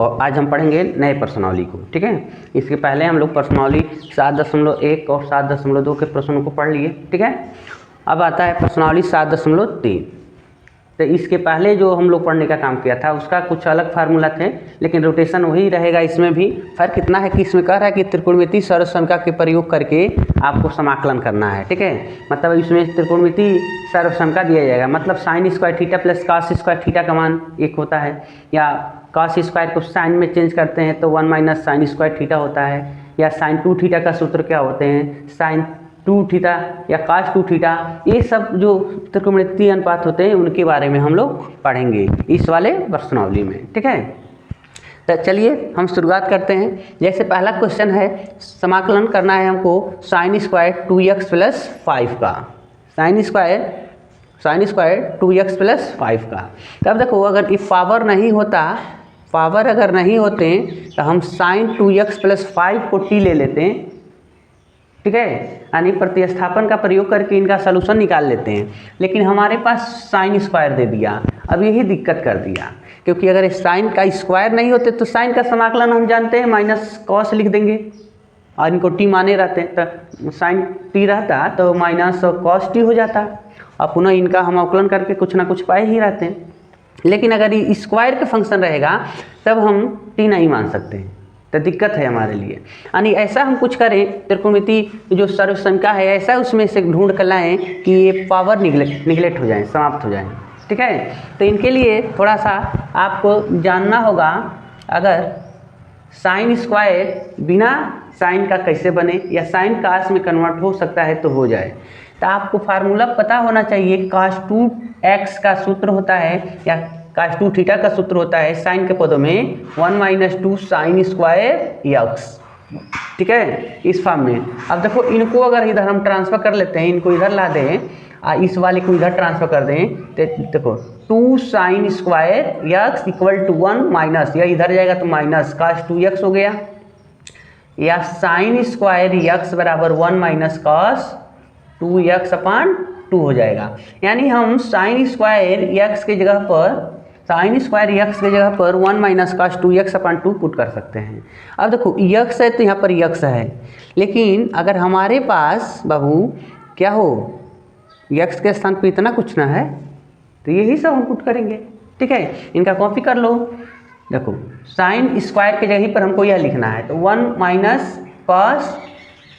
और आज हम पढ़ेंगे नए प्रश्नावली को, ठीक है। इसके पहले हम लोग प्रश्नावली 7.1 और 7.2 के प्रश्नों को पढ़ लिए, ठीक है। अब आता है प्रश्नावली 7.3। तो इसके पहले जो हम लोग पढ़ने का काम किया था उसका कुछ अलग फार्मूला थे, लेकिन रोटेशन वही रहेगा। इसमें भी फर्क इतना है कि इसमें कह रहा है कि त्रिकोणमितीय सर्वसंख्या के प्रयोग करके आपको समाकलन करना है, ठीक है। मतलब इसमें त्रिकोणमितीय सर्वसंख्या दिया जाएगा, मतलब sine square theta plus cos square theta का मान एक होता है, या कॉस स्क्वायर को साइन में चेंज करते हैं तो 1 माइनस साइन स्क्वायर थीटा होता है, या साइन 2 थीटा का सूत्र क्या होते हैं, साइन 2 थीटा या cos 2 थीटा। ये सब जो त्रिकोणमितीय अनुपात होते हैं उनके बारे में हम लोग पढ़ेंगे इस वाले प्रश्नावली में, ठीक है। तो चलिए हम शुरुआत करते हैं। जैसे पहला क्वेश्चन है, समाकलन करना है हमको साइन स्क्वायर 2x प्लस 5 का, साइन स्क्वायर 2x प्लस 5 का। तब देखो अगर ये पावर नहीं होता, पावर अगर नहीं होते तो हम साइन 2x प्लस 5 को t ले लेते हैं, ठीक है, यानी प्रतिस्थापन का प्रयोग करके इनका सलूशन निकाल लेते हैं। लेकिन हमारे पास साइन स्क्वायर दे दिया, अब यही दिक्कत कर दिया, क्योंकि अगर साइन का स्क्वायर नहीं होते तो साइन का समाकलन हम जानते हैं माइनस कॉस लिख देंगे, और इनको टी माने रहते हैं तो साइन टी रहता तो माइनस कॉस टी हो जाता, और पुनः इनका हम अवकलन करके कुछ ना कुछ पाए ही रहते हैं। लेकिन अगर ये स्क्वायर का फंक्शन रहेगा तब हम टी नहीं मान सकते हैं, तो दिक्कत है हमारे लिए। यानी ऐसा हम कुछ करें, त्रिकोणमितीय जो सर्वसंख्या है ऐसा उसमें से ढूंढ कर लाएँ कि ये पावर निगलेक्ट हो जाए, समाप्त हो जाए, ठीक है। तो इनके लिए थोड़ा सा आपको जानना होगा, अगर साइन स्क्वायर बिना साइन का कैसे बने या साइन कास में कन्वर्ट हो सकता है तो हो जाए। तो आपको फार्मूला पता होना चाहिए, cos 2x का सूत्र होता है या cos 2 थीटा का सूत्र होता है साइन के पदों में 1 माइनस 2 साइन स्क्वायर x, ठीक है, इस फॉर्म में। अब देखो इनको अगर इधर हम ट्रांसफर कर लेते हैं, इनको इधर ला दें, इस वाले को इधर ट्रांसफर कर दें, तो देखो 2 sine square x equal to 1 minus, या इधर जाएगा तो माइनस cos 2x हो गया, या साइन स्क्वायर x बराबर 1 माइनस cos 2x अपान 2 हो जाएगा। यानी हम साइन स्क्वायर x के जगह पर 1 माइनस cos 2x अपान 2 पुट कर सकते हैं। अब देखो x है तो यहाँ पर x है, लेकिन अगर हमारे पास बाबू क्या हो, x के स्थान पर इतना कुछ ना है तो यही सब हम पुट करेंगे, ठीक है। इनका कॉपी कर लो। देखो साइन स्क्वायर के जगह पर हमको यह लिखना है, तो 1 माइनस cos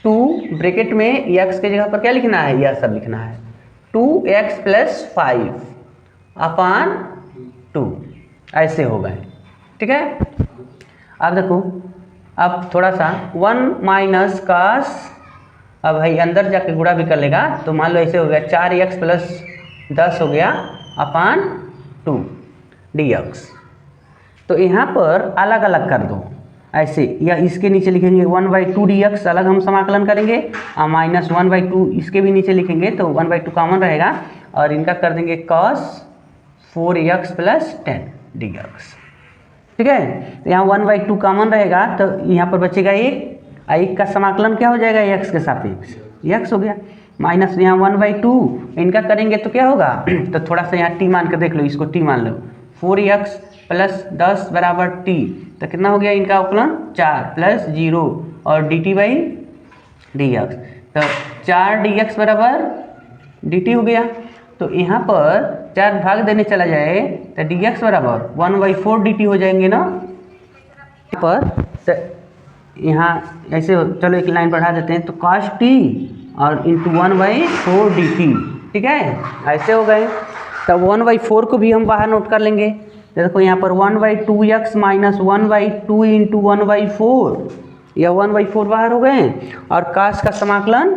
2 ब्रैकेट में x के जगह पर क्या लिखना है, यह सब लिखना है, 2x प्लस 5 अपान 2, ऐसे हो गए, ठीक है। अब देखो अब थोड़ा सा 1 माइनस cos, अब भाई अंदर जाके गुणा भी कर लेगा तो मान लो ऐसे हो गया 4x प्लस 10 हो गया अपान 2 dx। तो यहाँ पर अलग अलग कर दो ऐसे, या इसके नीचे लिखेंगे 1/2 dx अलग हम समाकलन करेंगे, और माइनस 1/2 इसके भी नीचे लिखेंगे तो 1/2 कॉमन रहेगा, और इनका कर देंगे cos 4x प्लस 10 dx, ठीक है। तो यहाँ 1/2 कॉमन रहेगा तो यहाँ पर बचेगा 1 का समाकलन क्या हो जाएगा, x के सापेक्ष x हो गया, माइनस यहाँ 1/2 इनका करेंगे तो क्या होगा, तो थोड़ा सा यहाँ t मान कर देख लो, इसको t मान लो, 4x प्लस 10 बराबर t, तो कितना हो गया इनका अवकलन 4 प्लस 0 और dt बाई dx, तो 4 dx बराबर dt हो गया। तो यहाँ पर 4 भाग देने चला जाए तो dx बराबर 1/4 dt हो जाएंगे ना। यहाँ पर तो यहाँ ऐसे चलो एक लाइन बढ़ा देते हैं, तो cos t और इंटू 1/4 dt, ठीक है, ऐसे हो गए। तब 1/4 को भी हम बाहर नोट कर लेंगे, देखो यहाँ पर 1/2x माइनस 1/2 इंटू 1/4, या 1/4 बाहर हो गए, और cos का समाकलन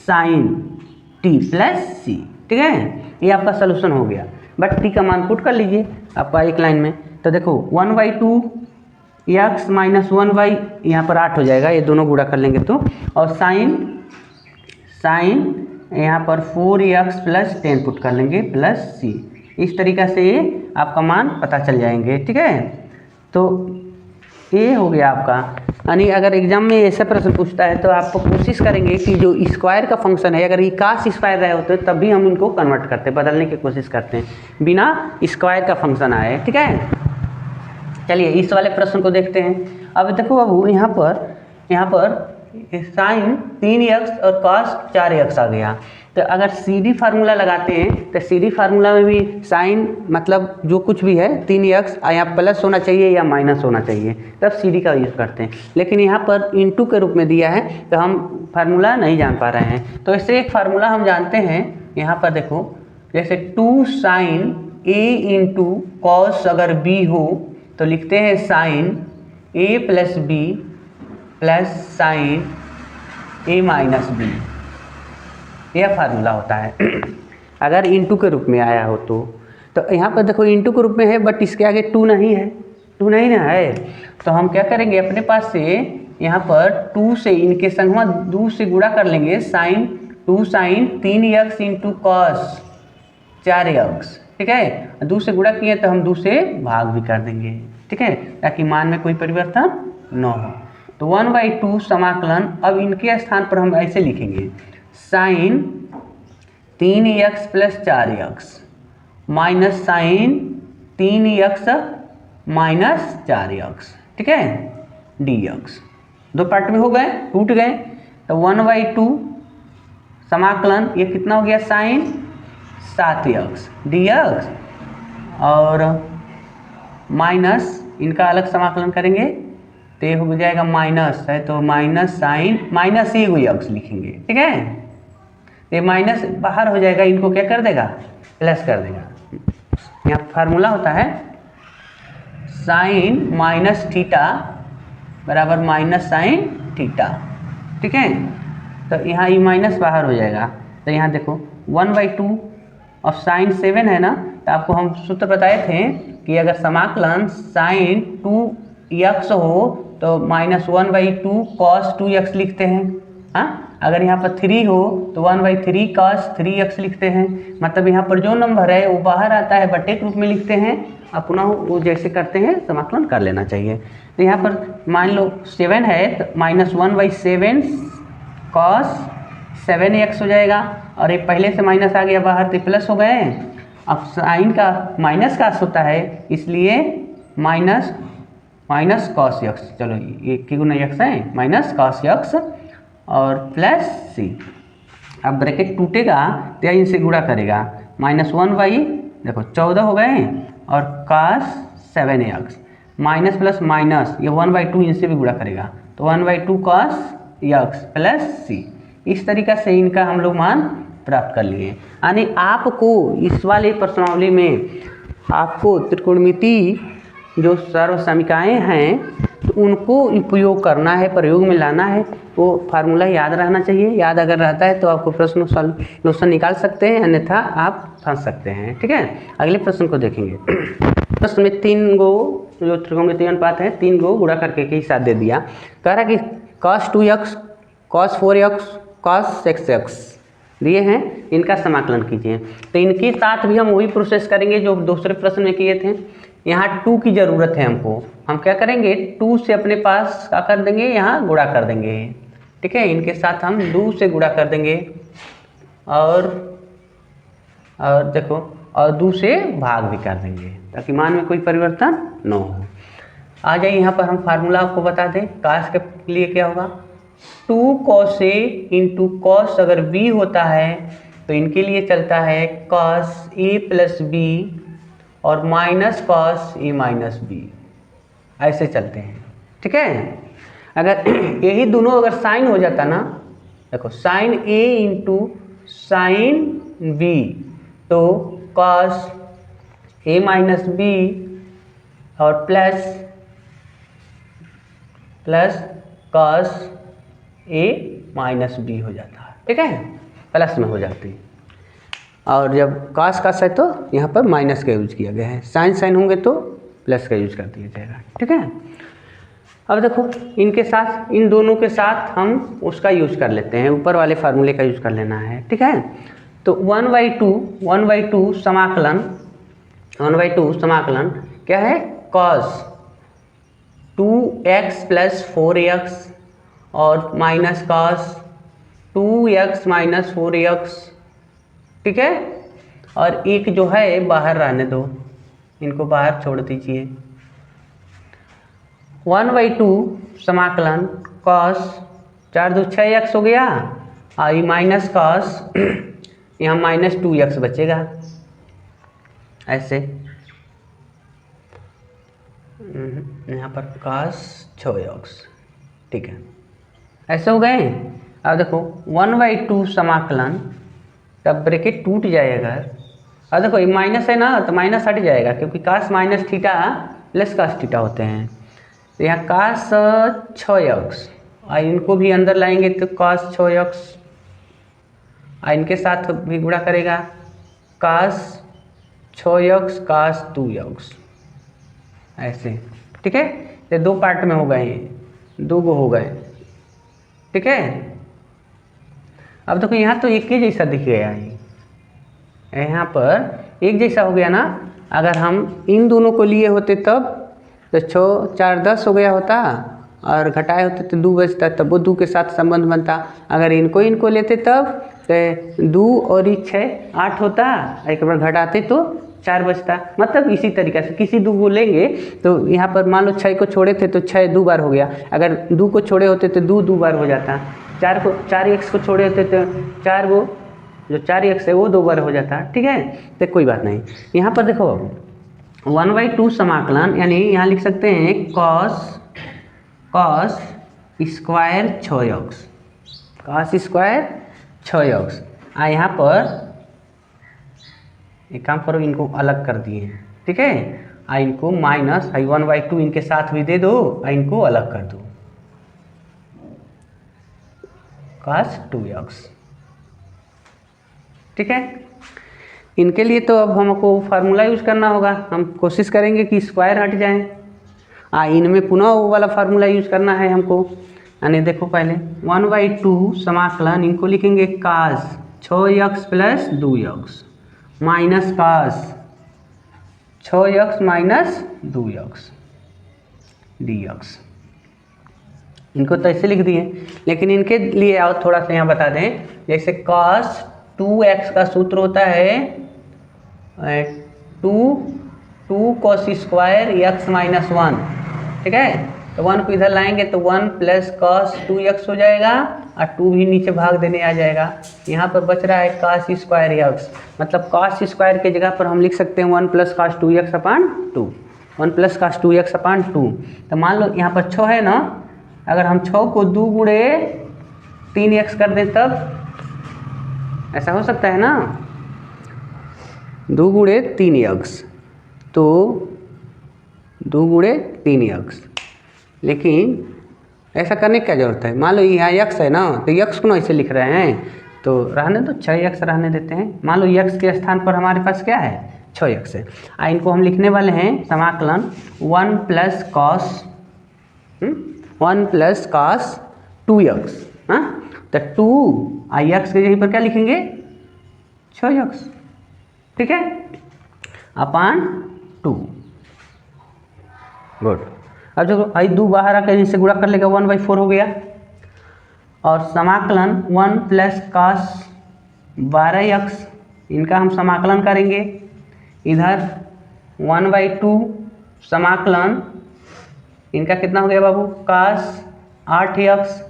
साइन t प्लस c, ठीक है। ये आपका सलूशन हो गया, बट t का मान पुट कर लीजिए आपका एक लाइन में। तो देखो 1/2x माइनस 1 यहाँ पर 8 हो जाएगा, ये दोनों गुणा कर लेंगे तो, और साइन यहाँ पर 4x प्लस 10 पुट कर लेंगे प्लस c। इस तरीक़ा से आपका मान पता चल जाएंगे, ठीक है। तो ये हो गया आपका, यानी अगर एग्जाम में ऐसा प्रश्न पूछता है तो आपको कोशिश करेंगे कि जो स्क्वायर का फंक्शन है, अगर ये cos स्क्वायर रहे होते तब भी हम इनको कन्वर्ट करते हैं, बदलने की कोशिश करते हैं बिना स्क्वायर का फंक्शन आए, ठीक है। चलिए इस वाले प्रश्न को देखते हैं। अब देखो बाबू यहाँ पर साइन 3x और कॉस 4x आ गया। तो अगर सीधी फार्मूला लगाते हैं तो सीधी फार्मूला में भी साइन मतलब जो कुछ भी है 3x या प्लस होना चाहिए या माइनस होना चाहिए, तब सीधी का यूज़ करते हैं। लेकिन यहाँ पर इनटू के रूप में दिया है तो हम फार्मूला नहीं जान पा रहे हैं। तो इससे एक फार्मूला हम जानते हैं। यहाँ पर देखो जैसे 2 साइन a इंटू कॉस अगर b हो तो लिखते हैं sine a plus b plus sine a minus b, यह फार्मूला होता है अगर इनटू के रूप में आया हो तो यहाँ पर देखो इनटू के रूप में है बट इसके आगे 2 नहीं है, 2 नहीं ना है। तो हम क्या करेंगे अपने पास से यहाँ पर 2 से इनके संगमा 2 से गुणा कर लेंगे। Sign 2 sine 3x into cos 4x, ठीक है। 2 से गुणा किए तो हम 2 से भाग भी कर देंगे, ठीक है, ताकि मान में कोई परिवर्तन न हो। तो 1/2 समाकलन, अब इनके स्थान पर हम ऐसे लिखेंगे sine 3x plus 4x minus sine 3x minus 4x, ठीक है, dx। 2 पार्ट में हो गए, टूट गए। तो 1/2 समाकलन ये कितना हो गया साइन 7x dx और माइनस इनका अलग समाकलन करेंगे तो ये हो जाएगा माइनस है तो माइनस साइन माइनस ही x लिखेंगे, ठीक है। ये माइनस बाहर हो जाएगा, इनको क्या कर देगा प्लस कर देगा। यहाँ फार्मूला होता है साइन माइनस थीटा बराबर माइनस साइन थीटा, ठीक है। तो यहाँ ये माइनस बाहर हो जाएगा। तो यहाँ देखो 1/2 और साइन 7 है ना, तो आपको हम सूत्र बताए थे कि अगर समाकलन साइन 2x हो तो -1/2 cos 2x लिखते हैं। हाँ, अगर यहाँ पर 3 हो तो 1/3 cos 3x लिखते हैं। मतलब यहाँ पर जो नंबर है वो बाहर आता है बटे के रूप में लिखते हैं। अब पुनः वो जैसे करते हैं समाकलन कर लेना चाहिए। तो यहाँ पर मान लो 7 है तो -1/7 cos 7x हो जाएगा और ये पहले से माइनस आ गया बाहर तो प्लस हो गए। अब साइन का माइनस का होता है इसलिए माइनस cos x, चलो ये की गुना x है माइनस cos x और प्लस c। अब ब्रैकेट टूटेगा तो इनसे गुणा करेगा -1 देखो 14 हो गए और cos 7x minus plus minus ये 1/2 इनसे भी गुणा करेगा तो 1/2 cos x प्लस c। इस तरीक़ा से इनका हम लोग मान प्राप्त कर लिए। यानी आपको इस वाले प्रश्नावली में आपको त्रिकोणमिति जो सर्वसमीकाएँ हैं तो उनको उपयोग करना है, प्रयोग में लाना है। वो फार्मूला याद रहना चाहिए। याद अगर रहता है तो आपको प्रश्न सॉल्यूशन निकाल सकते हैं, अन्यथा आप फंस सकते हैं, ठीक है। अगले प्रश्न को देखेंगे। प्रश्न में 3 गो जो त्रिकोणमितीय अनुपात है 3 गो गुणा करके के साथ दे दिया। कह रहा कि cos 2x cos 4x cos 6x दिए हैं, इनका समाकलन कीजिए। तो इनके साथ भी हम वही प्रोसेस करेंगे जो दूसरे प्रश्न में किए थे। यहाँ 2 की ज़रूरत है हमको। हम क्या करेंगे 2 से अपने पास क्या कर देंगे, यहाँ गुणा कर देंगे, ठीक है। इनके साथ हम 2 से गुणा कर देंगे और देखो और 2 से भाग भी कर देंगे ताकि मान में कोई परिवर्तन न हो। आ जाइए यहाँ पर हम फार्मूला आपको बता दें। काश के लिए क्या होगा 2 cos a इंटू कॉस अगर b होता है तो इनके लिए चलता है cos a प्लस b और minus cos a minus b, ऐसे चलते हैं, ठीक है। अगर यही दोनों अगर साइन हो जाता ना, देखो sine a into sine b तो cos a माइनस b और plus cos a minus b हो जाता है, ठीक है, प्लस में हो जाती है। और जब cos है तो यहाँ पर माइनस का यूज किया गया है। साइन होंगे तो प्लस का यूज कर दिया जाएगा, ठीक है। अब देखो इनके साथ इन दोनों के साथ हम उसका यूज कर लेते हैं, ऊपर वाले फार्मूले का यूज कर लेना है, ठीक है। तो 1/2 समाकलन क्या है cos 2x प्लस 4x और minus cos 2x minus 4x, ठीक है। और एक जो है बाहर रहने दो, इनको बाहर छोड़ दीजिए, 1/2 समाकलन कॉस 4 2 6 x हो गया और ये माइनस कॉस यहाँ -2x बचेगा ऐसे। यहाँ पर cos 6x, ठीक है, ऐसे हो गए। अब देखो 1/2 समाकलन, तब ब्रैकेट टूट जाएगा। अब देखो ये माइनस है ना, तो माइनस हट जाएगा क्योंकि cos minus theta plus cos theta होते हैं। तो यहाँ cos 6x और इनको भी अंदर लाएंगे तो cos 6x और इनके साथ भी गुणा करेगा cos 6x cos 2x ऐसे, ठीक है। ये दो पार्ट में हो गए, दो गो हो गए, ठीक है। अब देखो यहाँ तो एक ही जैसा दिख गया है, यहाँ पर एक जैसा हो गया ना। अगर हम इन दोनों को लिए होते तब तो 6 4 10 हो गया होता और घटाए होते तो 2 बचता, तब वो 2 के साथ संबंध बनता। अगर इनको लेते तब तो 2 और 6 8 होता, एक बार घटाते तो 4 बचता। मतलब इसी तरीक़े से किसी 2 को लेंगे तो यहाँ पर मान लो 6 को छोड़े थे तो 6 2 बार हो गया। अगर 2 को छोड़े होते तो 2 बार हो जाता। 4x को छोड़े होते तो 4 को जो 4x है वो 2 बार हो जाता, ठीक है। तो कोई बात नहीं। यहाँ पर देखो 1/2 समाकलन, यानी यहाँ लिख सकते हैं cos square 6x, cos square 6x। यहाँ पर एक काम करो, इनको अलग कर दिए, ठीक है। इनको माइनस 1/2 इनके साथ भी दे दो, इनको अलग कर दो, cos 2x, ठीक है। इनके लिए तो अब हमको फार्मूला यूज करना होगा। हम कोशिश करेंगे कि स्क्वायर हट जाए। इनमें पुनः वो वाला फार्मूला यूज करना है हमको। यानी देखो पहले 1/2 समाकलन, इनको लिखेंगे cos 6x plus 2x minus cos 6x minus 2x dx। इनको तो ऐसे लिख दिए, लेकिन इनके लिए और थोड़ा सा यहाँ बता दें। जैसे cos 2x का सूत्र होता है 2 cos स्क्वायर x माइनस 1, ठीक है। तो 1 को इधर लाएंगे तो 1 प्लस cos 2x हो जाएगा और 2 भी नीचे भाग देने आ जाएगा। यहाँ पर बच रहा है cos स्क्वायर x, मतलब cos स्क्वायर के जगह पर हम लिख सकते हैं 1 प्लस cos 2x अपान 2, 1 प्लस cos 2x अपान 2। तो मान लो यहाँ पर 6 है ना, अगर हम 6 को 2 गुणे 3x कर दें तब ऐसा हो सकता है ना, 2 गुणे 3x, तो 2 गुणे 3x। लेकिन ऐसा करने की क्या जरूरत है। मान लो यहाँ x है ना, तो x को ना ऐसे लिख रहे हैं, तो रहने दो 6x रहने देते हैं। मान लो x के स्थान पर हमारे पास क्या है 6x है। इनको हम लिखने वाले हैं समाकलन 1 प्लस cos 2x, हाँ। तो 2 x के जगह पर क्या लिखेंगे 6x, ठीक है, अपान 2। गुड। अब जो 2 बाहर आकर इनसे गुणा कर लेगा 1/4 हो गया। और समाकलन 1 प्लस cos 12x, इनका हम समाकलन करेंगे। इधर 1/2 समाकलन इनका कितना हो गया बाबू cos 8x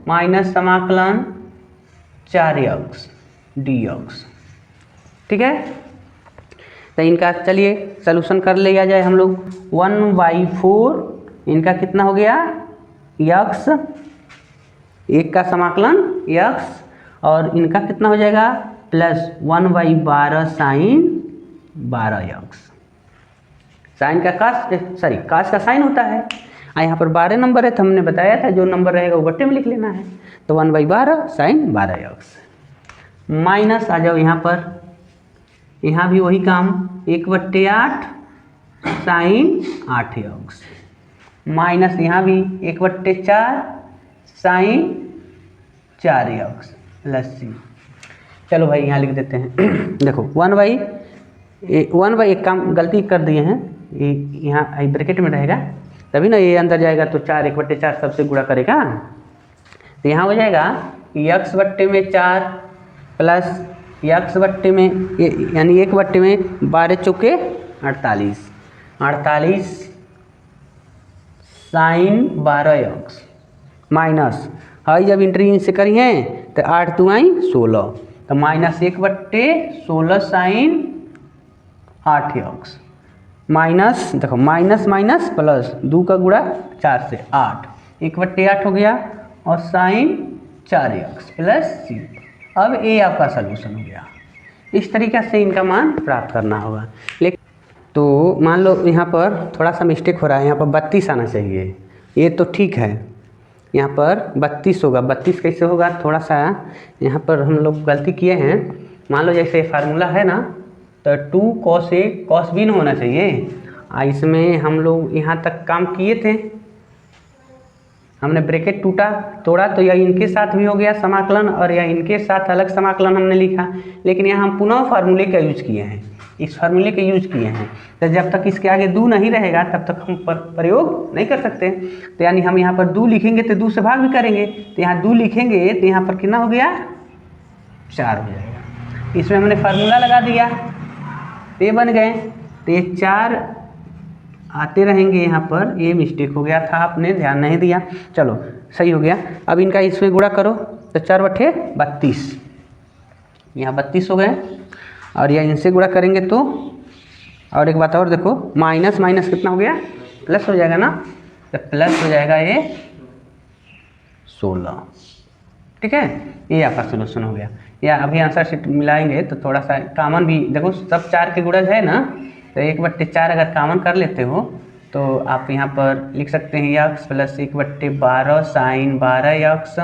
माइनस समाकलन 4x dx, ठीक है। तो इनका चलिए सलूशन कर लिया जाए हम लोग। 1/4 इनका कितना हो गया x, एक का समाकलन x, और इनका कितना हो जाएगा प्लस 1/12 साइन 12x। साइन का कास का साइन होता है। यहाँ पर 12 नंबर है तो हमने बताया था जो नंबर रहेगा वो बट्टे में लिख लेना है। तो 1/12 साइन 12x माइनस आ जाओ यहाँ पर, यहाँ भी वही काम 1/8 साइन 8x माइनस यहाँ भी 1/4 साइन 4x प्लस c। चलो भाई यहाँ लिख देते हैं। देखो 1/, एक काम गलती कर दिए हैं, ये यहाँ ब्रैकेट में रहेगा तभी ना ये अंदर जाएगा, तो 4 1/4 सबसे गुणा करेगा। तो यहाँ हो जाएगा x/4 प्लस x/, यानी 1/12 चौके 48 48 साइन 12x माइनस हाई जब इंट्री इनसे करी है तो 8 2 आई 16 तो -1/16 साइन 8x माइनस देखो माइनस माइनस प्लस 2 का गुणा 4 से 8 1/8 हो गया और साइन 4x प्लस c। अब ये आपका सलूशन हो गया। इस तरीक़े से इनका मान प्राप्त करना होगा। लेकिन तो मान लो यहाँ पर थोड़ा सा मिस्टेक हो रहा है, यहाँ पर 32 आना चाहिए, ये तो ठीक है, यहाँ पर 32 होगा। 32 कैसे होगा, थोड़ा सा यहाँ पर हम लोग गलती किए हैं। मान लो जैसे फार्मूला है ना, तो 2 cos A cos B होना चाहिए। इसमें हम लोग यहाँ तक काम किए थे, हमने ब्रैकेट तोड़ा तो यह इनके साथ भी हो गया समाकलन और यह इनके साथ अलग समाकलन हमने लिखा। लेकिन यहाँ हम पुनः फार्मूले का यूज किए हैं, इस फार्मूले का यूज किए हैं। तो जब तक इसके आगे 2 नहीं रहेगा तब तक हम प्रयोग नहीं कर सकते। तो यानी हम यहाँ पर 2 लिखेंगे तो 2 से भाग भी करेंगे, तो यहाँ 2 लिखेंगे तो यहाँ पर कितना हो गया 4 हो जाएगा। इसमें हमने फार्मूला लगा दिया, ये बन गए, तो ये 4 आते रहेंगे। यहाँ पर ये मिस्टेक हो गया था, आपने ध्यान नहीं दिया, चलो सही हो गया। अब इनका इसमें गुणा करो तो 4/32, यहाँ 32 हो गए। और यह इनसे गुणा करेंगे तो, और एक बात और देखो, माइनस माइनस कितना हो गया प्लस हो जाएगा ना, तो प्लस हो जाएगा ये 16। ठीक है, ये आपका सोल्यूशन हो गया। या अभी आंसर शीट मिलाएंगे तो थोड़ा सा कॉमन भी देखो, सब 4 के गुणज है ना, तो 1/4 अगर कॉमन कर लेते हो तो आप यहाँ पर लिख सकते हैं x plus 1/12 sine 12x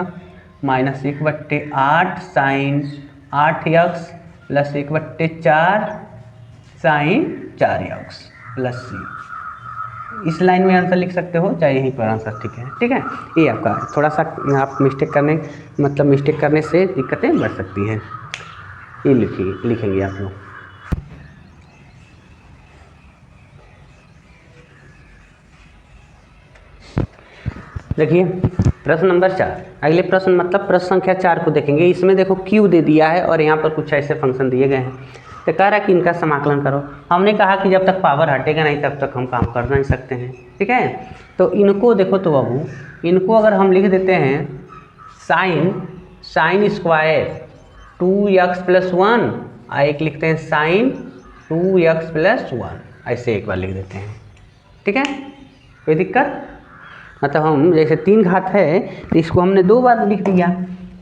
minus 1/8 sine 8x plus 1/4 sine 4x plus c। इस लाइन में आंसर लिख सकते हो, चाहे यहीं पर आंसर ठीक है। ठीक है, ये आपका थोड़ा सा आप मिस्टेक करने से दिक्कतें बढ़ सकती हैं। ये लिखेंगे आप लोग। देखिए प्रश्न नंबर 4, अगले प्रश्न मतलब प्रश्न संख्या 4 को देखेंगे। इसमें देखो क्यू दे दिया है और यहाँ पर कुछ ऐसे फंक्शन दिए गए हैं, तो कह रहा है कि इनका समाकलन करो। हमने कहा कि जब तक पावर हटेगा नहीं तब तक हम काम कर नहीं सकते हैं। ठीक है, तो इनको देखो, तो बाबू इनको अगर हम लिख देते हैं साइन स्क्वायर 2x + 1, एक लिखते हैं साइन 2x + 1, ऐसे एक बार लिख देते हैं। ठीक है, कोई दिक्कत, मतलब हम जैसे 3 घात है तो इसको हमने 2 बार लिख दिया।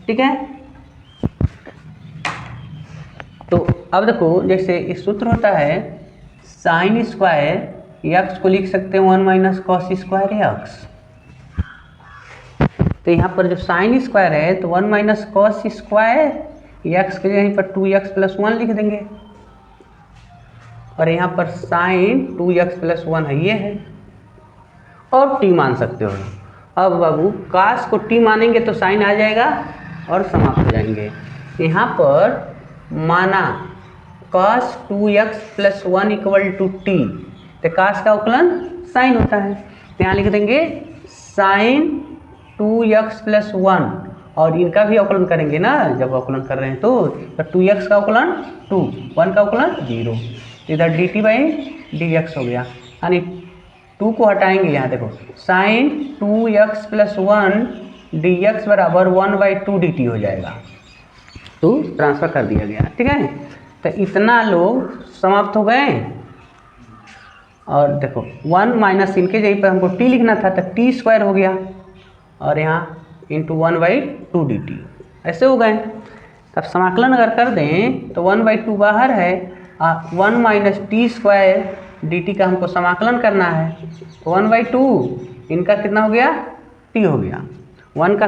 ठीक है, तो अब देखो जैसे इस सूत्र होता है साइन स्क्वायर x को लिख सकते हैं 1 - cos स्क्वायर x। तो यहाँ पर जो साइन स्क्वायर है तो 1 - cos स्क्वायर x के यहीं पर 2x + 1 लिख देंगे, और यहाँ पर साइन 2x + 1 है, ये है, और t मान सकते हो। अब बाबू cos को t मानेंगे तो साइन आ जाएगा और समाप्त हो जाएंगे। यहाँ पर माना cos 2x + 1 = t, तो cos का अवकलन साइन होता है, तो यहाँ लिख देंगे साइन 2x + 1, और इनका भी अवकलन करेंगे ना, जब अवकलन कर रहे हैं तो 2x का अवकलन 2, 1 का अवकलन 0, इधर dt/dx हो गया। यानी 2 को हटाएंगे, यहाँ देखो साइन 2x + 1 dx बराबर 1/2 dt हो जाएगा, तो ट्रांसफर कर दिया गया। ठीक है, तो इतना लोग समाप्त हो गए। और देखो 1 माइनस इनके जगह पर हमको t लिखना था तो t² हो गया, और यहाँ इंटू 1/2 dt ऐसे हो गए। तब समाकलन अगर कर दें तो 1/2 बाहर है, 1 - t² dt का हमको समाकलन करना है, तो 1/2 इनका कितना हो गया t हो गया, 1 का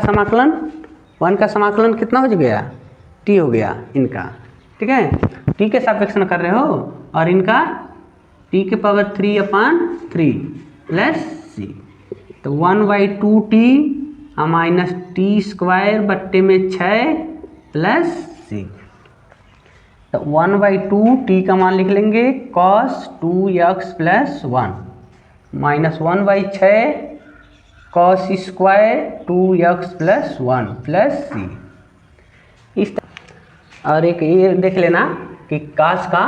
समाकलन कितना हो गया t हो गया इनका। ठीक है, t के सापेक्ष में कर रहे हो, और इनका t³ 3/3 प्लस c, तो 1/2t माइनस t² बट्टे में 6 प्लस c, तो 1/2t का मान लिख लेंगे cos 2x + 1 minus 1/6 cos square 2x + 1 plus c। इस और एक ये देख लेना कि काश का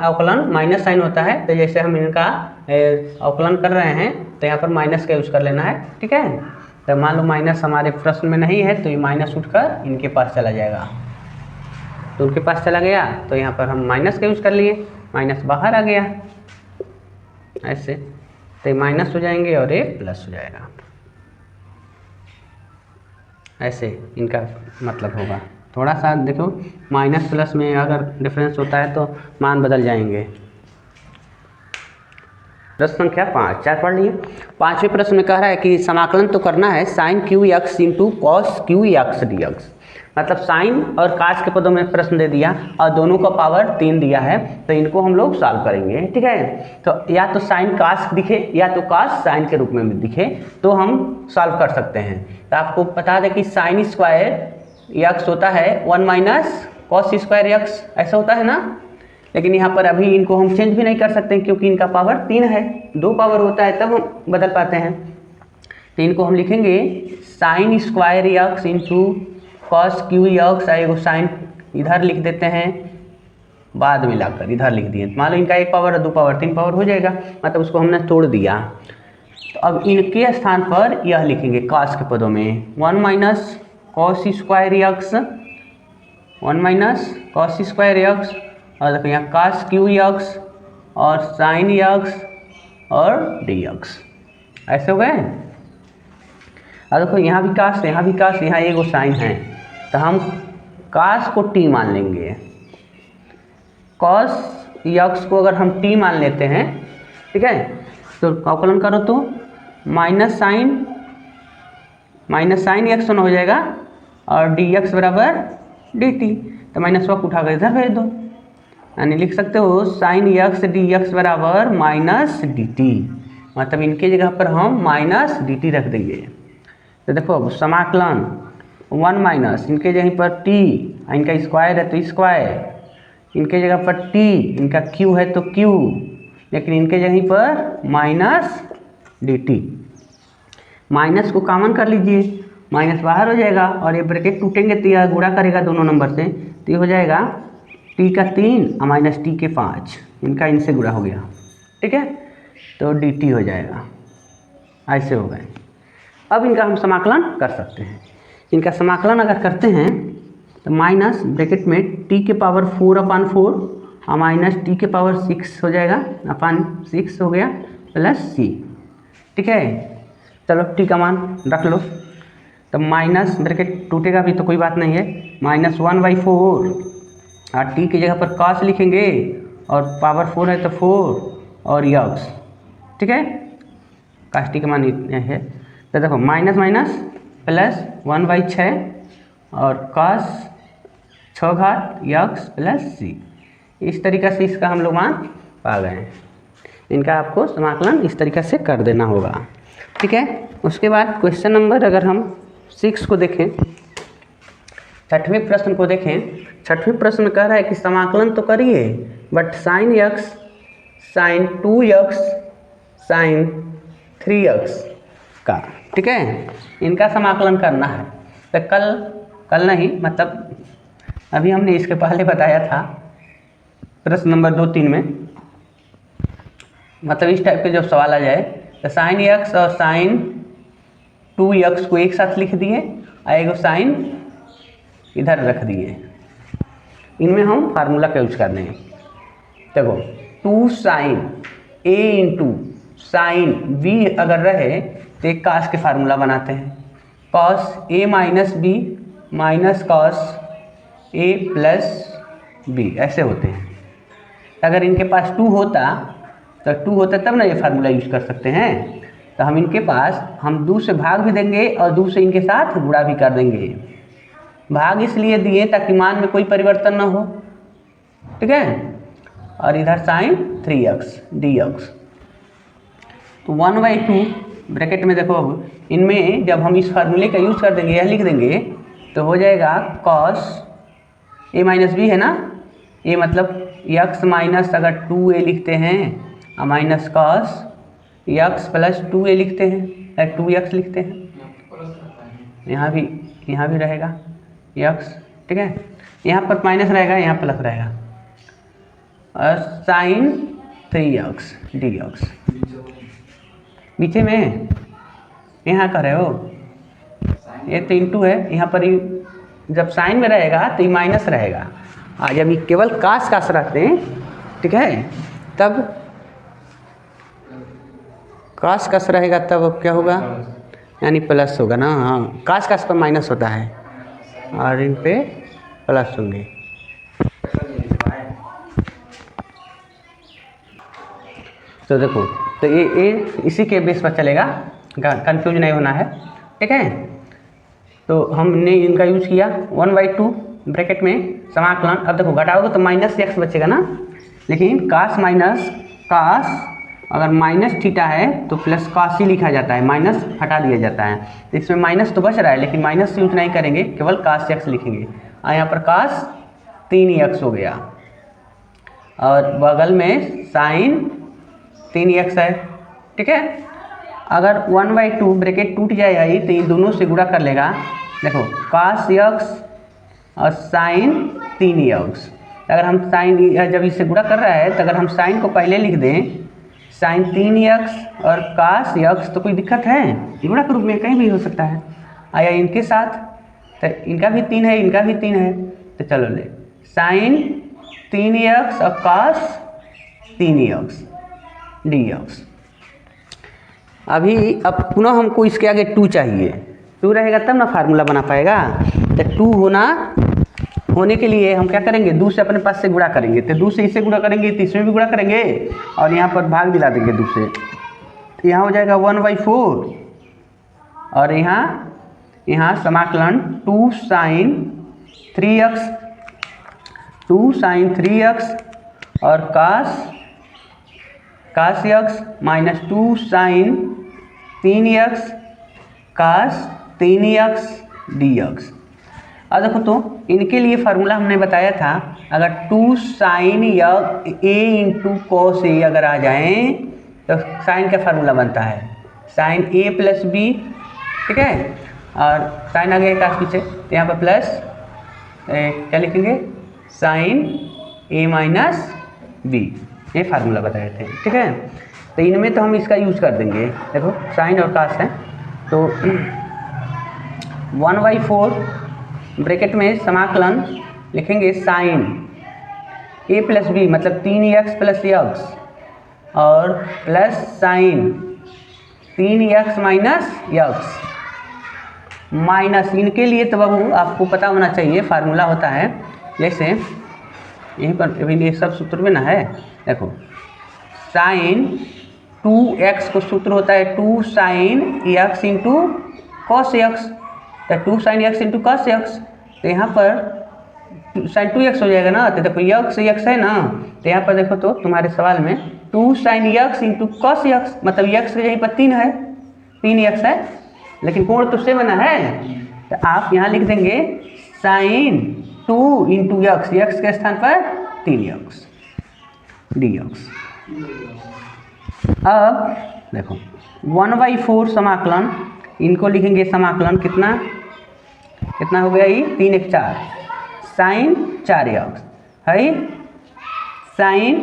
अवकलन माइनस साइन होता है, तो जैसे हम इनका अवकलन कर रहे हैं तो यहाँ पर माइनस का यूज़ कर लेना है, ठीक है। तो मान लो माइनस हमारे प्रश्न में नहीं है तो ये माइनस उठकर इनके पास चला जाएगा, तो उनके पास चला गया तो यहाँ पर हम माइनस का यूज़ कर लिए, माइनस बाहर आ गया ऐसे, तो ये माइनस हो जाएंगे और ये प्लस हो जाएगा, ऐसे इनका मतलब होगा। थोड़ा सा देखो माइनस प्लस में अगर डिफरेंस होता है तो मान बदल जाएंगे। प्रश्न संख्या 5 4 पढ़ लिए। 5वें प्रश्न में कह रहा है कि समाकलन तो करना है sine q x into cos q x d x, मतलब साइन और कास के पदों में प्रश्न दे दिया और दोनों का पावर 3 दिया है, तो इनको हम लोग सॉल्व करेंगे, ठीक है। तो या तो साइन कास दिखे या तो कास साइन के रूप में दिखे तो हम सॉल्व कर सकते हैं। तो आपको बता दें कि साइन स्क्वायर एक्स होता है 1 माइनस कॉस स्क्वायर एक्स, ऐसा होता है ना। लेकिन यहाँ पर अभी इनको हम चेंज भी नहीं कर सकते क्योंकि इनका पावर 3 है, 2 पावर होता है तब हम बदल पाते हैं। तो इनको हम लिखेंगे sine square x into cos q x, एगो साइन इधर लिख देते हैं, बाद में लाकर इधर लिख दिए, मान लो इनका 1 पावर 2 पावर 3 पावर हो जाएगा, मतलब उसको हमने तोड़ दिया। तो अब इनके स्थान पर यह लिखेंगे कॉस के पदों में 1 minus cos square x, 1 minus cos square x, और देखो यहाँ कॉस क्यू एक्स और साइन एक्स और डी एक्स, ऐसे हो गए। और देखो यहाँ भी कास, यहाँ भी कास, यहाँ एगो साइन है, तो हम कास को टी मान लेंगे, कॉस एक्स को अगर हम टी मान लेते हैं, ठीक है। तो अवकलन करो तो माइनस साइन एक्स हो जाएगा और डी एक्स बराबर डी टी, तो माइनस को उठाकर इधर भेज दो, यानी लिख सकते हो साइन एक्स डी एक्स बराबर माइनस डी टी, मतलब इनके जगह पर हम माइनस डी टी रख देंगे। तो देखो समाकलन 1 माइनस इनके जगह पर टी, इनका स्क्वायर है तो स्क्वायर, इनके जगह पर टी, इनका क्यू है तो क्यू, लेकिन इनके जगह पर माइनस डी टी। माइनस को कॉमन कर लीजिए, माइनस बाहर हो जाएगा और ये ब्रैकेट टूटेंगे तो यह गुणा करेगा दोनों नंबर से, तो ये हो जाएगा टी का 3 और माइनस टी के 5, इनका इनसे गुणा हो गया, ठीक है। तो डी टी हो जाएगा, ऐसे हो गए। अब इनका हम समाकलन कर सकते हैं। इनका समाकलन अगर करते हैं तो माइनस ब्रैकेट में टी के पावर 4/4 और माइनस टी के पावर 6 हो जाएगा, अपन 6 हो गया प्लस सी, ठीक है। चलो टी का मान रख लो, तो माइनस ब्रैकेट टूटेगा भी तो कोई बात नहीं है, -1/4 और टी की जगह पर कॉस लिखेंगे और पावर 4 है तो 4 और यक्स, ठीक है। काश टी का मान है, तो देखो माइनस माइनस प्लस 1/6 और कॉस 6 घात यक्स प्लस सी, इस तरीक़ा से इसका हम लोग मान पा गए हैं। इनका आपको समाकलन इस तरीक़ा से कर देना होगा, ठीक है। उसके बाद क्वेश्चन नंबर अगर हम 6 को देखें, 6वें प्रश्न को देखें। 6वें प्रश्न में कह रहा है कि समाकलन तो करिए but sine x, sine 2x, sine 3x का, ठीक है, इनका समाकलन करना है। तो कल नहीं, मतलब अभी हमने इसके पहले बताया था प्रश्न नंबर 2 3 में, मतलब इस टाइप के जब सवाल आ जाए तो साइन एक्स और साइन 2x को एक साथ लिख दिए और एगो साइन इधर रख दिए, इनमें हम फार्मूला का यूज कर देंगे। देखो 2 sine a into sine b अगर रहे तो एक कास के फार्मूला बनाते हैं, cos a minus b minus cos a plus b, ऐसे होते हैं। अगर इनके पास 2 होता तो 2 होता तब ना ये फार्मूला यूज कर सकते हैं। तो हम इनके पास हम 2 से भाग भी देंगे और 2 से इनके साथ गुणा भी कर देंगे। भाग इसलिए दिए ताकि मान में कोई परिवर्तन ना हो, ठीक है। और इधर साइन 3x dx, तो 1/2 ब्रैकेट में देखो, अब इनमें जब हम इस फार्मूले का यूज कर देंगे, यह लिख देंगे तो हो जाएगा कॉस a माइनस बी है ना, a मतलब x माइनस अगर 2a लिखते हैं और minus cos x plus 2a लिखते हैं, 2x लिखते हैं, यहाँ भी रहेगा x, ठीक है। यहाँ पर माइनस रहेगा, यहाँ प्लस रहेगा, और साइन 3x dx। नीचे में यहाँ कर रहे हो, ये तो इंटू है, यहाँ पर ही जब साइन में रहेगा तो ये माइनस रहेगा, और जब ये केवल कास कास रहते हैं, ठीक है, तब कास कास रहेगा तब क्या होगा, यानी प्लस होगा ना। हाँ, कास कास पर माइनस होता है और इन पे प्लस होंगे। तो देखो, तो ये इसी के बेस पर चलेगा, कंफ्यूज नहीं होना है, ठीक है। तो हमने इनका यूज किया 1/2 ब्रैकेट में समाकलन। अब देखो घटाओगे तो माइनस एक्स बचेगा ना, लेकिन कास माइनस कास, अगर माइनस थीटा है तो प्लस कास ही लिखा जाता है, माइनस हटा दिया जाता है। तो इसमें माइनस तो बच रहा है, लेकिन माइनस यूज नहीं करेंगे, केवल कास एक्स लिखेंगे। और यहाँ पर कास 3x हो गया, और बगल में साइन 3x है, ठीक है। अगर 1/2 ब्रैकेट टूट जाएगा ये, तो ये दोनों से गुणा कर लेगा। देखो cos x और साइन 3x, अगर हम साइन, जब इससे गुणा कर रहा है तो अगर हम साइन को पहले लिख दें, साइन 3x और cos x, तो कोई दिक्कत है, गुणा के रूप में कहीं भी हो सकता है। आया इनके साथ, तो इनका भी 3 है, इनका भी 3 है, तो चलो ले साइन 3x और cos 3x dx। अभी अब पुनः हमको इसके आगे 2 चाहिए, 2 रहेगा तब ना फार्मूला बना पाएगा। तो 2 होने के लिए हम क्या करेंगे, 2 से अपने पास से गुणा करेंगे, तो 2 से इससे गुणा करेंगे, तो इसमें भी गुणा करेंगे, और यहाँ पर भाग दिला देंगे 2 से, तो यहाँ हो जाएगा 1/4, और यहाँ समाकलन 2 साइन 3x और cos x minus 2 sine 3x cos 3x dx। अब देखो, तो इनके लिए फार्मूला हमने बताया था, अगर 2 साइन या a इंटू कॉस ए अगर आ जाए तो साइन का फार्मूला बनता है साइन a प्लस b, ठीक है, और साइन आ गया कास पीछे, तो यहाँ पर प्लस क्या लिखेंगे, साइन a माइनस b, ये फार्मूला बताए थे, ठीक है। तो इनमें तो हम इसका यूज कर देंगे। देखो साइन और कास है, तो 1/4 ब्रैकेट में समाकलन लिखेंगे साइन a प्लस b, मतलब 3x प्लस x, और plus sign 3x minus x, minus इनके लिए तो बाबू आपको पता होना चाहिए, फार्मूला होता है, जैसे यहीं पर ये सब सूत्र में ना है। देखो साइन 2x को सूत्र होता है 2 sine x into cos x, तो 2 sine x into cos x, तो यहाँ पर साइन 2x हो जाएगा ना, तो देखो x है ना, तो यहाँ पर देखो तो तुम्हारे सवाल में 2 sine x into cos x, मतलब x के यहीं पर 3 है, 3x है, लेकिन कोण तो से बना है, तो आप यहाँ लिख देंगे साइन 2 इंटू x के स्थान पर 3x dx। अब देखो 1/4 समाकलन, इनको लिखेंगे समाकलन कितना हो गया, ये 3 1 4 साइन 4x है, साइन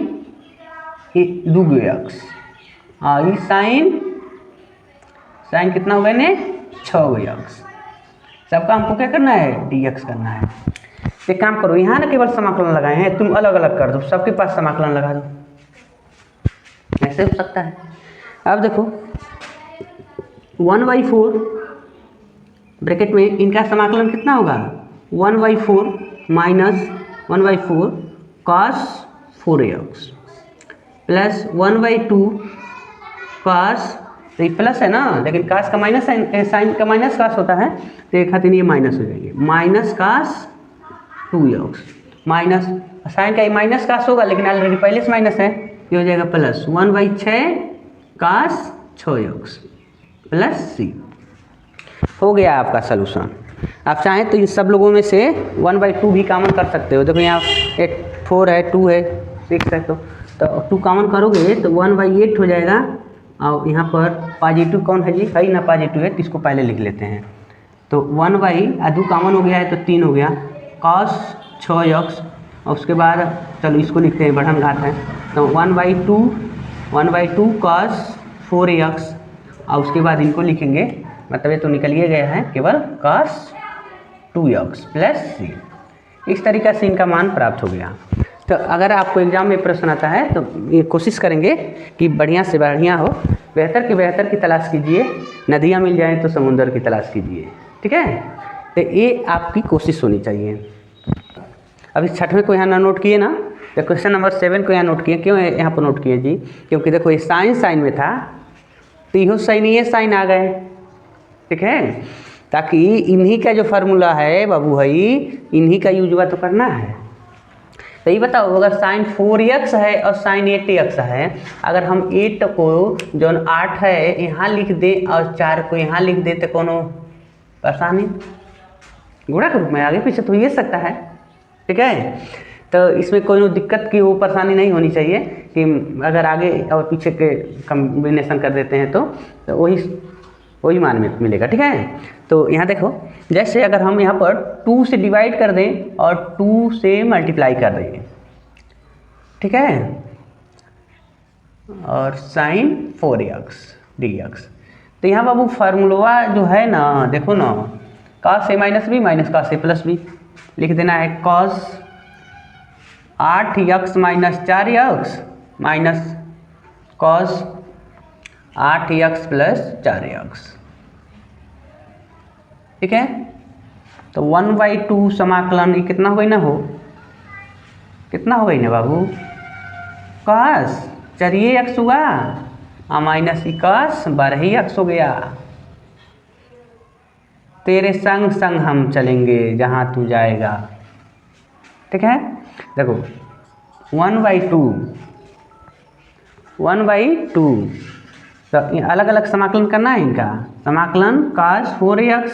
2x, और ये साइन कितना हो गया ने 6x। सबका हमको क्या करना है, dx करना है। एक काम करो, यहाँ ना केवल समाकलन लगाए हैं, तुम अलग अलग कर दो, सबके पास समाकलन लगा दो, ऐसे हो सकता है। अब देखो 1/4 ब्रैकेट में इनका समाकलन कितना होगा, 1/4 minus 1/4 cos 4x plus 1/2 cos, तो ये प्लस है ना, लेकिन कास का माइनस है, साइन का माइनस कास होता है, तो एक खातिर ये माइनस हो जाएंगे, minus cos 2x, minus sign का ये माइनस कास होगा, लेकिन ऑलरेडी पहले से माइनस है, ये हो जाएगा plus 1/6 cos 6x plus c। हो गया आपका सलूशन। आप चाहें तो इन सब लोगों में से 1/2 भी कॉमन कर सकते हो। देखो यहाँ 4 है, 2 है, 6 है, तो 2 कॉमन करोगे तो 1/8 हो जाएगा, और यहाँ पर पॉजिटिव कौन है जी, है ना पॉजिटिव है, तो इसको पहले लिख लेते हैं। तो 1/2 कॉमन हो गया है तो 3 हो गया, cos 6x और उसके बाद चलो इसको लिखते हैं, बढ़न घात है तो 1/2 cos 4x, और उसके बाद इनको लिखेंगे, मतलब ये तो निकल ही गया है, केवल cos 2x प्लस c। इस तरीक़े से इनका मान प्राप्त हो गया। तो अगर आपको एग्जाम में प्रश्न आता है तो ये कोशिश करेंगे कि बढ़िया से बढ़िया हो, बेहतर के बेहतर की तलाश कीजिए, नदियाँ मिल जाएँ तो समुंदर की तलाश कीजिए, ठीक है। तो ये आपकी कोशिश होनी चाहिए। अभी 6वें को यहाँ ना नोट किए ना, तो क्वेश्चन नंबर 7 को यहाँ नोट किए। क्यों यहाँ पर नोट किए जी? क्योंकि देखो ये साइन में था तो इहो साइन ये साइन आ गए, ठीक है, ताकि इन्हीं का जो फार्मूला है बाबू भाई, इन्हीं का यूज तो करना है। तो ये बताओ, अगर साइन 4x है और साइन 8x है, अगर हम 8 को जो 8 है यहाँ लिख दे और 4 को यहाँ लिख दे तो कोनो परेशानी, गुणा के रूप में आगे पीछे तो ये सकता है, ठीक है। तो इसमें कोई दिक्कत की वो परेशानी नहीं होनी चाहिए कि अगर आगे और पीछे के कम्बिनेशन कर देते हैं तो वही मान में मिलेगा, ठीक है। तो यहाँ देखो, जैसे अगर हम यहाँ पर 2 से डिवाइड कर दें और 2 से मल्टीप्लाई कर दें, ठीक है, और साइन 4x dx, तो यहाँ बाबू फार्मूला जो है ना, देखो ना, cos a minus b minus cos a plus b लिख देना है। cos 8x minus 4x minus cos 8x plus 4x, ठीक है। तो 1/2 समाकलन ये कितना हो गई ना, कितना हो गई ना बाबू, cos 4x हुआ और माइनस cos 12x हो गया। तेरे संग संग हम चलेंगे जहाँ तू जाएगा, ठीक है। देखो 1/2 तो अलग अलग समाकलन करना है इनका, समाकलन cos 4x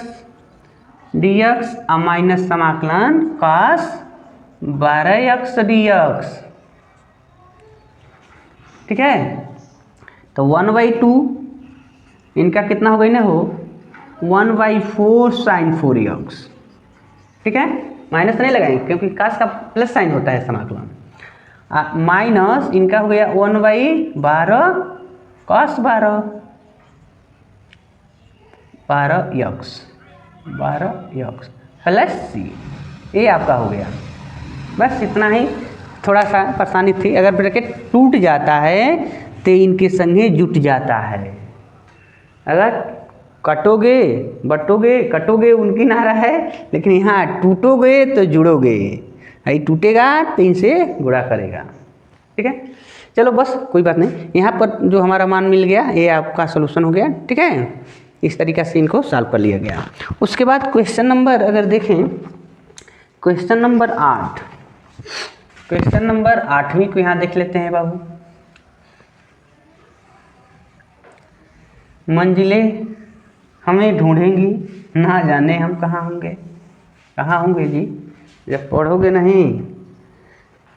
dx और माइनस समाकलन cos 12x dx, ठीक है। तो 1/2 इनका कितना हो गई ना, 1/4 साइन 4x, ठीक है। माइनस नहीं लगाएंगे क्योंकि cos का प्लस साइन होता है समाकलन, माइनस इनका हो गया 1/12 cos 12x प्लस c, ये आपका हो गया। बस इतना ही, थोड़ा सा परेशानी थी। अगर ब्रैकेट टूट जाता है तो इनके संगे जुट जाता है, अगर कटोगे कटोगे उनकी नारा है, लेकिन यहाँ टूटोगे तो जुड़ोगे, यही टूटेगा तो इनसे गुणा करेगा, ठीक है। चलो बस कोई बात नहीं, यहाँ पर जो हमारा मान मिल गया ये आपका सोल्यूशन हो गया, ठीक है। इस तरीक़े से इनको सॉल्व कर लिया गया। उसके बाद क्वेश्चन नंबर अगर देखें, क्वेश्चन नंबर 8, क्वेश्चन नंबर 8वीं को यहाँ देख लेते हैं बाबू। मंजिलें हमें ढूंढेंगी, ना जाने हम कहाँ होंगे जी। जब पढ़ोगे नहीं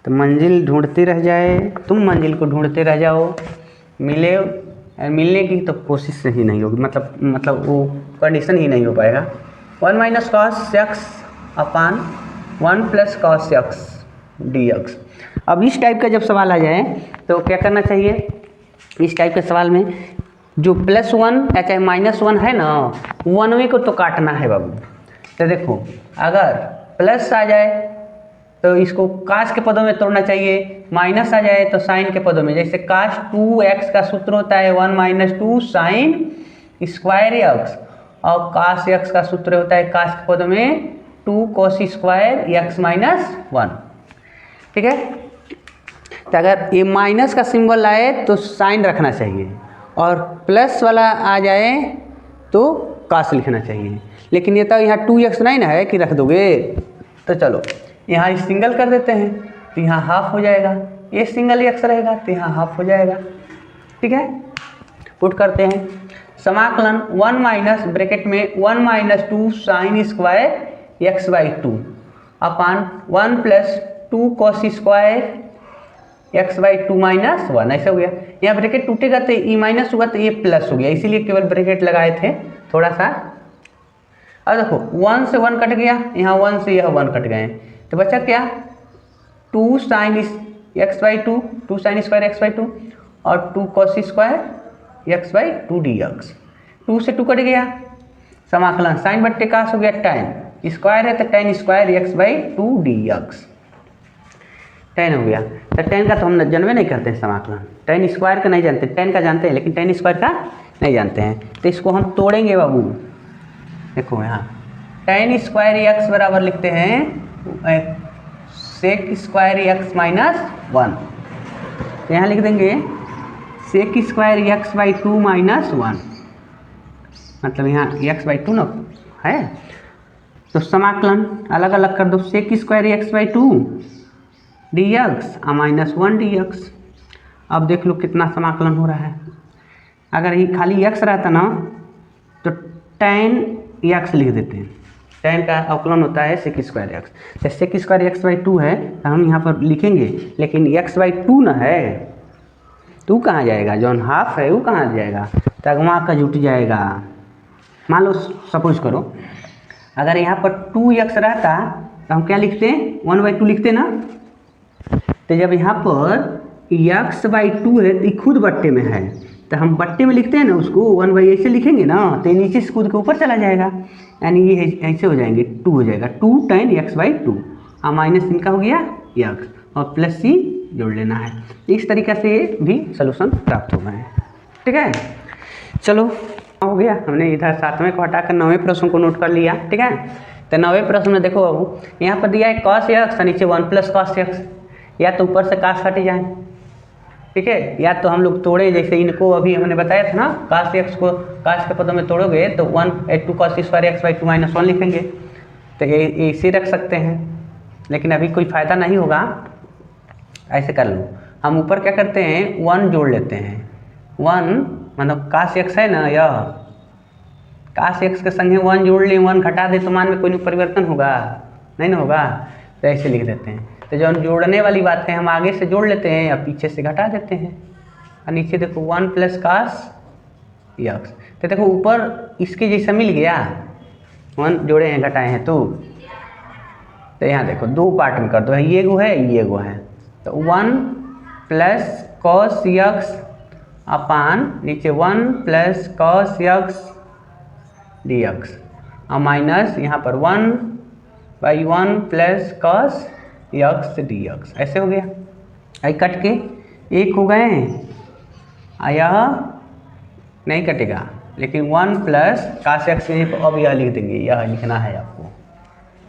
तो मंजिल ढूंढते रह जाए, तुम मंजिल को ढूंढते रह जाओ, मिलने की तो कोशिश ही नहीं होगी, मतलब वो कंडीशन ही नहीं हो पाएगा। 1 माइनस cos x अपान 1 प्लस cos x dx। अब इस टाइप का जब सवाल आ जाए तो क्या करना चाहिए, इस टाइप के सवाल में जो +1 या चाहे -1 है ना, 1वें को तो काटना है बाबू। तो देखो अगर प्लस आ जाए तो इसको काश के पदों में तोड़ना चाहिए, माइनस आ जाए तो साइन के पदों में, जैसे काश 2x का सूत्र होता है 1 - 2 साइन स्क्वायर x, और काश x का सूत्र होता है काश के पदों में 2 cos स्क्वायर x - 1, ठीक है। तो अगर ये माइनस का सिंबल आए तो साइन रखना चाहिए, और प्लस वाला आ जाए तो काश लिखना चाहिए। लेकिन ये तो यहाँ 2x नहीं ना है कि रख दोगे, तो चलो यहाँ सिंगल कर देते हैं तो यहाँ हाफ हो जाएगा, ये सिंगल x रहेगा तो यहाँ हाफ हो जाएगा, ठीक है। पुट करते हैं समाकलन 1 माइनस ब्रैकेट में 1 - 2 साइन स्क्वायर x/2 अपान 1 प्लस 2 cos स्क्वायर x/2 - 1, ऐसा हो गया। यहाँ ब्रैकेट टूटेगा तो ये माइनस हुआ तो ये प्लस हो गया, इसीलिए केवल ब्रैकेट लगाए थे थोड़ा सा। अब देखो 1 से 1 कट गया, यहाँ 1 से यह 1 कट गए, तो बचा क्या 2 sine x by to, 2 sine square x by to और 2 cos square x by two d x. 2 से 2 कट गया, समाकलन साइन बट्टे कास हो गया tan, स्क्वायर है तो tan square x by two d x, tan हो गया। तो tan का तो हम जानवे नहीं करते हैं समाकलन, tan स्क्वायर का नहीं जानते, tan का जानते हैं लेकिन tan स्क्वायर का नहीं जानते हैं। तो इसको हम तोड़ेंगे बाबू, देखो यहाँ tan स्क्वायर एक्स बराबर लिखते हैं सेक स्क्वायर एक्स माइनस 1, तो यहाँ लिख देंगे sec square x by two minus 1, मतलब यहाँ एक्स बाई टू ना है, तो समाकलन अलग अलग कर दो, sec square x by two d x minus 1 d x. अब देख लो कितना समाकलन हो रहा है। अगर ये खाली एक्स रहता ना तो tan एक्स लिख देते हैं, tan का अवकलन होता है सेक स्क्वायर एक्स, तो sec square x by two है तो हम यहाँ पर लिखेंगे, लेकिन एक्स बाई टू ना है, तो कहाँ जाएगा, जौन हाफ है वो कहाँ जाएगा, तगमा का जुट जाएगा। मान लो सपोज करो अगर यहाँ पर 2x रहता तो हम क्या लिखते हैं 1/2 लिखते ना, तो जब यहाँ पर x बाई टू है तो खुद बट्टे में है तो हम बट्टे में लिखते हैं ना, उसको 1/, ऐसे लिखेंगे ना तो नीचे से कूद के ऊपर चला जाएगा, यानी ये ऐसे हो जाएंगे 2 हो जाएगा, 2 tan x बाई टू और माइनस इनका हो गया x और प्लस c जोड़ लेना है। इस तरीक़े से ये भी सलूशन प्राप्त हो गए। ठीक है, चलो हो गया, हमने इधर 7वें को हटाकर 9वें प्रश्न को नोट कर लिया। ठीक है, तो 9वें प्रश्न में देखो बाबू यहाँ पर दिया है cos x और नीचे 1 + cos x, या तो ऊपर से कास हट जाए, ठीक है, या तो हम लोग तोड़े, जैसे इनको अभी हमने बताया था ना, cos x को कास के पदों में तोड़ोगे तो 1/2 cos square x by two minus 1 लिखेंगे, तो ये इसे रख सकते हैं, लेकिन अभी कोई फ़ायदा नहीं होगा। ऐसे कर लो, हम ऊपर क्या करते हैं 1 जोड़ लेते हैं, 1 मतलब cos x है ना, यह cos x के संगे 1 जोड़ लें, 1 घटा दे तो मान में कोई परिवर्तन होगा नहीं ना होगा, तो ऐसे लिख देते हैं। तो जो जोड़ने वाली बात है हम आगे से जोड़ लेते हैं या पीछे से घटा देते हैं, और नीचे देखो 1 + cos x, तो देखो ऊपर इसके जैसा मिल गया, 1 जोड़े हैं घटाए हैं तो यहाँ देखो 2 पार्ट में कर दो, ये गो है ये गो है, तो 1 + cos x अपान नीचे 1 + cos x dx और माइनस यहाँ पर 1/1 + cos x dx, ऐसे हो गया। आई कट के एक हो गए, यह नहीं कटेगा, लेकिन 1 + cos x अब यह लिख देंगे, यह लिखना है आपको।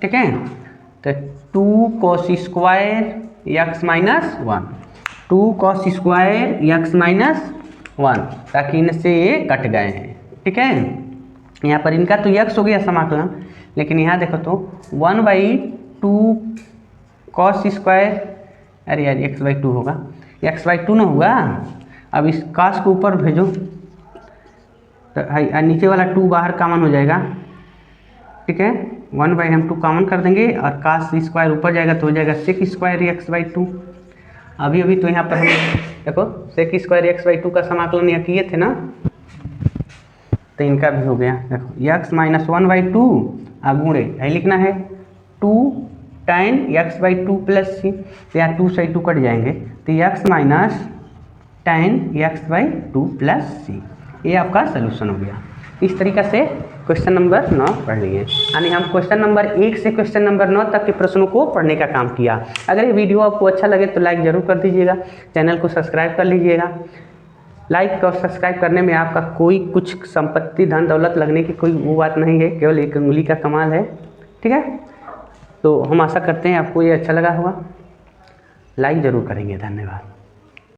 ठीक है, तो 2 cos square x minus 1, 2 cos square x minus 1, ताकि इनसे ये कट गए हैं। ठीक है, यहाँ पर इनका तो x हो गया समाकलन, लेकिन यहाँ देखो तो 1/2 cos स्क्वायर, अरे यार x/2 होगा, x/2 ना होगा। अब इस cos को ऊपर भेजो तो नीचे वाला 2 बाहर कॉमन हो जाएगा। ठीक है, 1/2 कॉमन कर देंगे और cos स्क्वायर ऊपर जाएगा तो हो जाएगा सेक स्क्वायर x/2। अभी तो यहाँ पर हम देखो सेक स्क्वायर x/2 का समाकलन यहाँ किए थे ना, तो इनका भी हो गया। देखो x माइनस 1/2 गुणे यही लिखना है 2 tan x/2 + c, तो यहाँ 2 से 2 कट जाएंगे तो x minus tan x/2 + c, ये आपका सलूशन हो गया। इस तरीक़े से क्वेश्चन नंबर 9 पढ़ लिए, यानी हम क्वेश्चन नंबर 1 से क्वेश्चन नंबर 9 तक के प्रश्नों को पढ़ने का काम किया। अगर ये वीडियो आपको अच्छा लगे तो लाइक ज़रूर कर दीजिएगा, चैनल को सब्सक्राइब कर लीजिएगा। लाइक और सब्सक्राइब करने में आपका कोई कुछ संपत्ति धन दौलत लगने की कोई वो बात नहीं है, केवल एक उंगली का कमाल है। ठीक है, तो हम आशा करते हैं आपको ये अच्छा लगा होगा, लाइक ज़रूर करेंगे। धन्यवाद।